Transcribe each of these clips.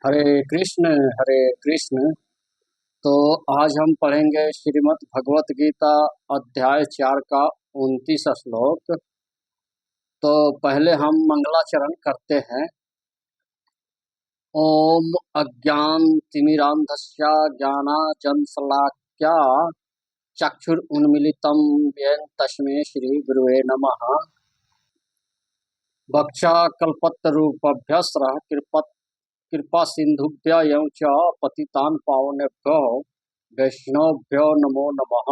हरे कृष्ण। हरे कृष्ण। तो आज हम पढ़ेंगे श्रीमद् भगवत गीता अध्याय 4 का 29 श्लोक। तो पहले हम मंगलाचरण करते हैं। ओम अज्ञानतिमिरान्धस्य ज्ञानाञ्जनशलाकया चक्षुरुन्मीलितं येन तस्मै श्रीगुरुवे नमः। वक्षाकल्पतरुभ्यः कृपा सिंधुभ्य एवं च पतितान पावनेभ्यो वैष्णवभ्यो नमो नमः।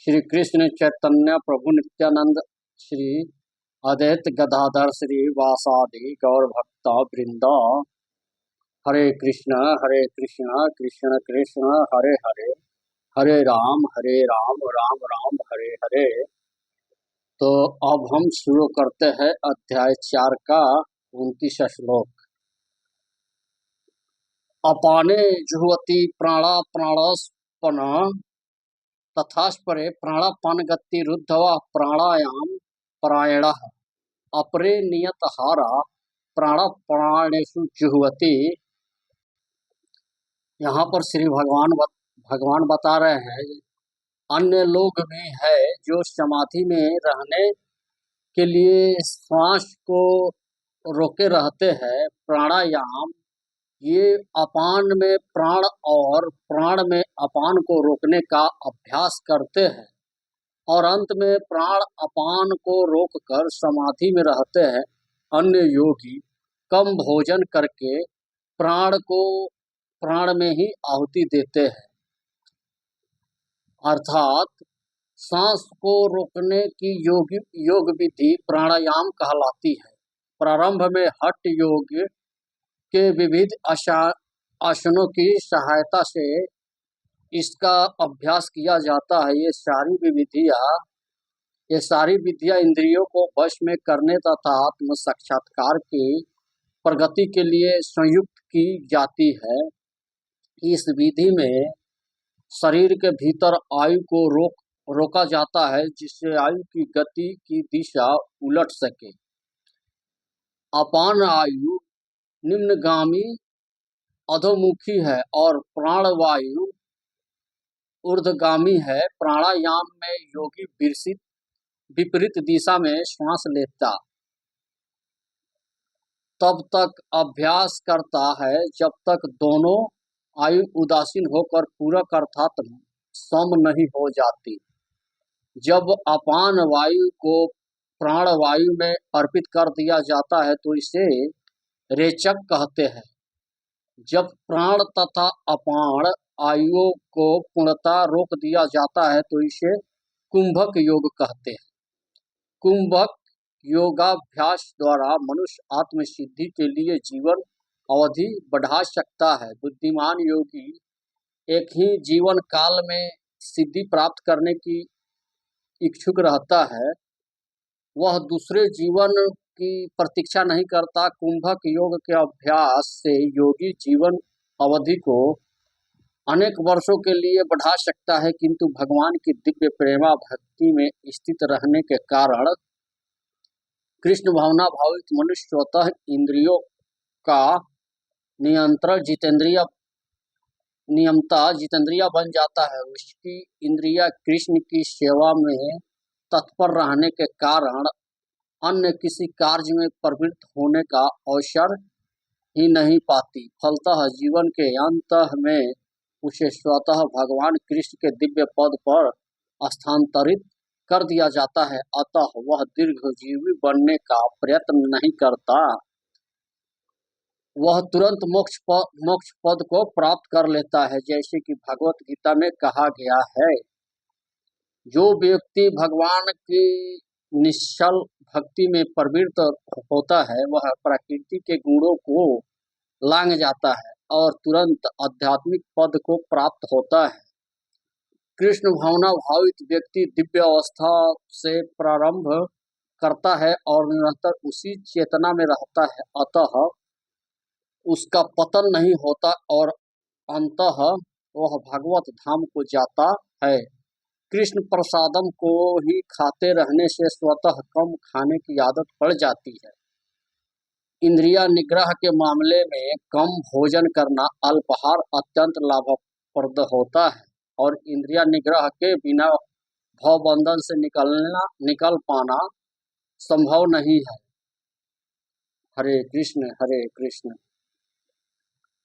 श्री कृष्ण चैतन्य प्रभु नित्यानंद श्री अद्वैत गदाधर श्री वासादि गौर भक्ता वृंद। हरे कृष्ण कृष्ण कृष्ण हरे हरे, हरे राम राम राम हरे हरे। तो अब हम शुरू करते हैं अध्याय 4 का 29 श्लोक। अपाने जुहवती प्राणा प्राणस्पन तथास्परे प्राणापान गति रुद्धवा प्राणायाम परायणः अपरे नियतहारा प्राणापानेषु जुह्वति। यहाँ पर श्री भगवान बता रहे हैं अन्य लोग भी है जो समाधि में रहने के लिए श्वास को रोके रहते हैं। प्राणायाम ये अपान में प्राण और प्राण में अपान को रोकने का अभ्यास करते हैं और अंत में प्राण अपान को रोककर समाधि में रहते हैं। अन्य योगी कम भोजन करके प्राण को प्राण में ही आहुति देते हैं, अर्थात सांस को रोकने की योग विधि प्राणायाम कहलाती है। प्रारंभ में हठ योग के विविध आसनों की सहायता से इसका अभ्यास किया जाता है। ये सारी विधियां इंद्रियों को वश में करने तथा आत्म साक्षात्कार की प्रगति के लिए संयुक्त की जाती है। इस विधि में शरीर के भीतर आयु को रोका जाता है जिससे आयु की गति की दिशा उलट सके। अपान आयु निम्नगामी अधोमुखी है और प्राणवायु ऊर्ध्वगामी है। प्राणायाम में योगी विपरीत दिशा में श्वास लेता तब तक अभ्यास करता है जब तक दोनों आयु उदासीन होकर पूरक अर्थात सम नहीं हो जाती। जब अपान वायु को प्राणवायु में अर्पित कर दिया जाता है तो इसे रेचक कहते हैं। जब प्राण तथा अपान आयुओं को पूर्णतः रोक दिया जाता है तो इसे कुंभक योग कहते हैं। कुंभक योगाभ्यास द्वारा मनुष्य आत्मसिद्धि के लिए जीवन अवधि बढ़ा सकता है। बुद्धिमान योगी एक ही जीवन काल में सिद्धि प्राप्त करने की इच्छुक रहता है, वह दूसरे जीवन की प्रतीक्षा नहीं करता। कुंभक योग के अभ्यास से योगी जीवन अवधि को अनेक वर्षों के लिए बढ़ा सकता है, किंतु भगवान की दिव्य प्रेमा भक्ति में स्थित रहने के कारण कृष्ण भावना भावित मनुष्य स्वतः इंद्रियों का जितेंद्रिय बन जाता है। उसकी इंद्रिया कृष्ण की सेवा में तत्पर रहने के कारण अन्य किसी कार्य में प्रवृत्त होने का अवसर ही नहीं पाती। फलतः जीवन के अंत में उसे स्वतः भगवान कृष्ण के दिव्य पद पर स्थानांतरित कर दिया जाता है। अतः वह दीर्घजीवी बनने का प्रयत्न नहीं करता, वह तुरंत मोक्ष पद को प्राप्त कर लेता है। जैसे कि भगवत गीता में कहा गया है, जो व्यक्ति भगवान की निश्चल भक्ति में प्रवृत्त होता है वह प्रकृति के गुणों को लांघ जाता है और तुरंत आध्यात्मिक पद को प्राप्त होता है। कृष्ण भावना भावित व्यक्ति दिव्य अवस्था से प्रारंभ करता है और निरंतर उसी चेतना में रहता है। अतः उसका पतन नहीं होता और अंततः वह भगवत धाम को जाता है। कृष्ण प्रसादम को ही खाते रहने से स्वतः कम खाने की आदत पड़ जाती है। इंद्रिय निग्रह के मामले में कम भोजन करना, अल्पाहार अत्यंत लाभप्रद होता है और इंद्रिय निग्रह के बिना भवबंधन से निकल पाना संभव नहीं है। हरे कृष्ण हरे कृष्ण।